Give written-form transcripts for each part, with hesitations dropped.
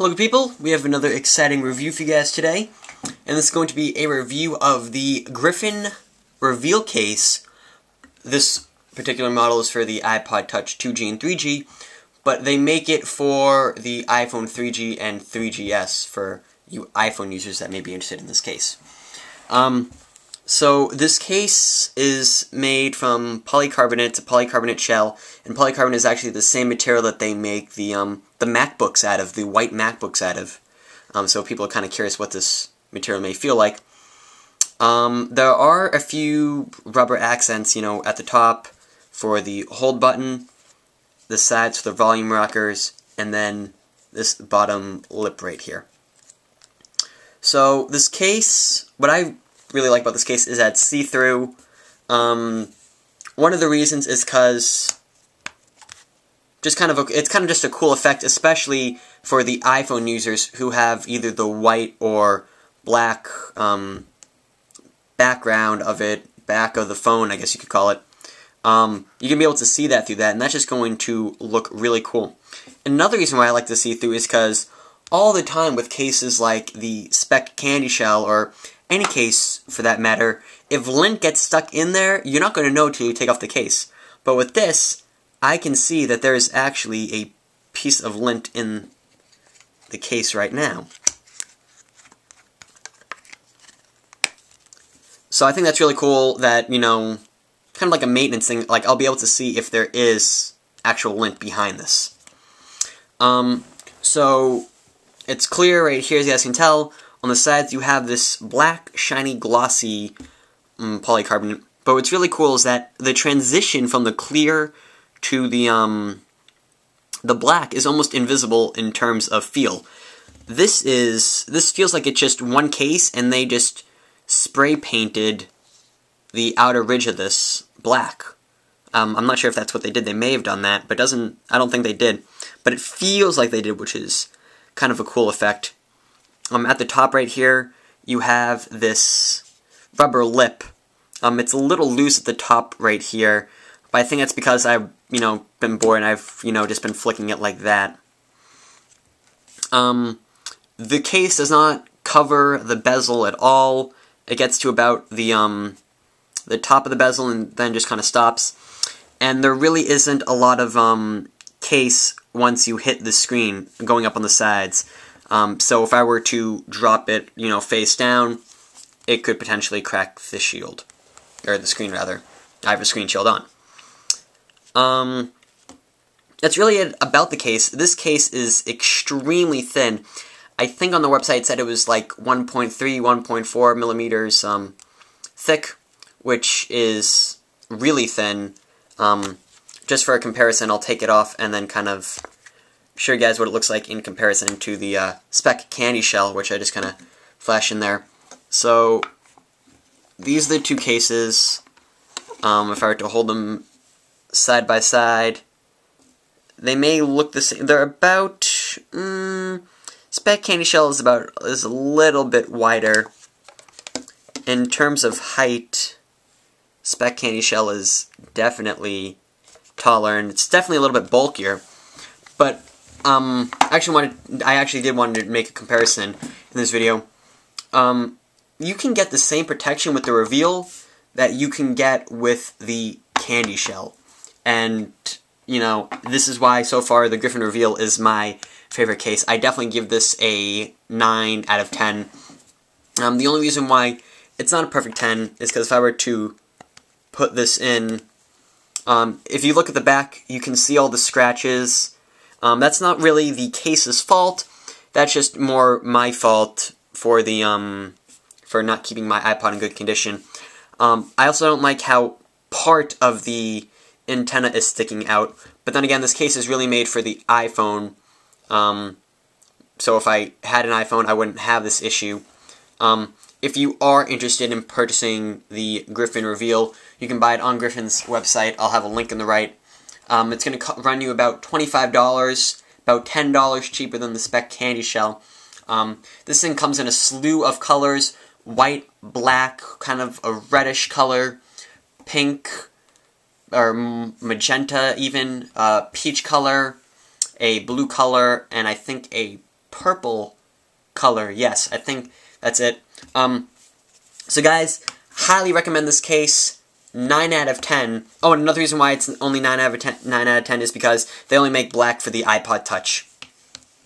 Hello good people, we have another exciting review for you guys today, and this is going to be a review of the Griffin reveal case. This particular model is for the iPod Touch 2G and 3G, but they make it for the iPhone 3G and 3GS for you iPhone users that may be interested in this case. So this case is made from polycarbonate. It's a polycarbonate shell, and polycarbonate is actually the same material that they make the MacBooks out of, the white MacBooks out of. So people are kind of curious what this material may feel like. There are a few rubber accents, at the top for the hold button, the sides for the volume rockers, and then this bottom lip right here. So this case, what I really like about this case is that it's see-through. One of the reasons is because it's kind of just a cool effect, especially for the iPhone users who have either the white or black background of it, back of the phone, I guess you could call it. You can be able to see that through that, and that's just going to look really cool. Another reason why I like the see-through is because all the time with cases like the Spec Candy Shell, or any case for that matter, if lint gets stuck in there, you're not going to know till you take off the case. But with this, I can see that there is actually a piece of lint in the case right now. So I think that's really cool that, kind of like a maintenance thing, like I'll be able to see if there is actual lint behind this. So it's clear right here, as you guys can tell. On the sides, you have this black, shiny, glossy polycarbonate. But what's really cool is that the transition from the clear to the black is almost invisible in terms of feel. This feels like it's just one case, and they just spray painted the outer ridge of this black. I'm not sure if that's what they did. They may have done that, but I don't think they did. But it feels like they did, which is kind of a cool effect. At the top right here, you have this rubber lip. It's a little loose at the top right here, but I think that's because I've, been bored and I've, just been flicking it like that. The case does not cover the bezel at all. It gets to about the top of the bezel and then just kind of stops. And there really isn't a lot of case once you hit the screen going up on the sides. So if I were to drop it, face down, it could potentially crack the shield. Or the screen, rather. I have a screen shield on. That's really it about the case. This case is extremely thin. I think on the website it said it was like 1.3, 1.4 millimeters thick, which is really thin. Just for a comparison, I'll take it off and then kind of show you guys what it looks like in comparison to the Spec Candy Shell, which I just kind of flash in there. So these are the two cases. If I were to hold them side by side, they may look the same. They're about Spec Candy Shell is a little bit wider. In terms of height, Spec Candy Shell is definitely taller, and it's definitely a little bit bulkier. But I actually did want to make a comparison in this video. You can get the same protection with the reveal that you can get with the Candy Shell. And, this is why so far the Griffin reveal is my favorite case. I definitely give this a 9 out of 10. The only reason why it's not a perfect 10 is because if I were to put this in, if you look at the back, you can see all the scratches. That's not really the case's fault. That's just more my fault for the for not keeping my iPod in good condition. I also don't like how part of the antenna is sticking out. But then again, this case is really made for the iPhone. So if I had an iPhone, I wouldn't have this issue. If you are interested in purchasing the Griffin reveal, you can buy it on Griffin's website. I'll have a link in the right. It's going to run you about $25, about $10 cheaper than the Spec Candy Shell. This thing comes in a slew of colors: white, black, kind of a reddish color, pink, or magenta even, peach color, a blue color, and I think a purple color. Yes, I think that's it. So guys, highly recommend this case. 9 out of 10. Oh, and another reason why it's only 9 out of 10 is because they only make black for the iPod Touch.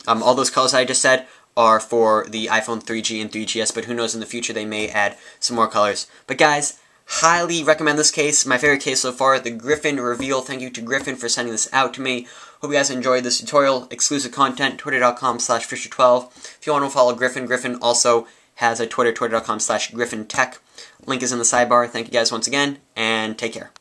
All those colors I just said are for the iPhone 3G and 3GS, but who knows, in the future they may add some more colors. But guys, highly recommend this case. My favorite case so far, the Griffin reveal. Thank you to Griffin for sending this out to me. Hope you guys enjoyed this tutorial. Exclusive content, twitter.com/Fisher12. If you want to follow Griffin, Griffin also has a Twitter, twitter.com/GriffinTech. Link is in the sidebar. Thank you guys once again, and take care.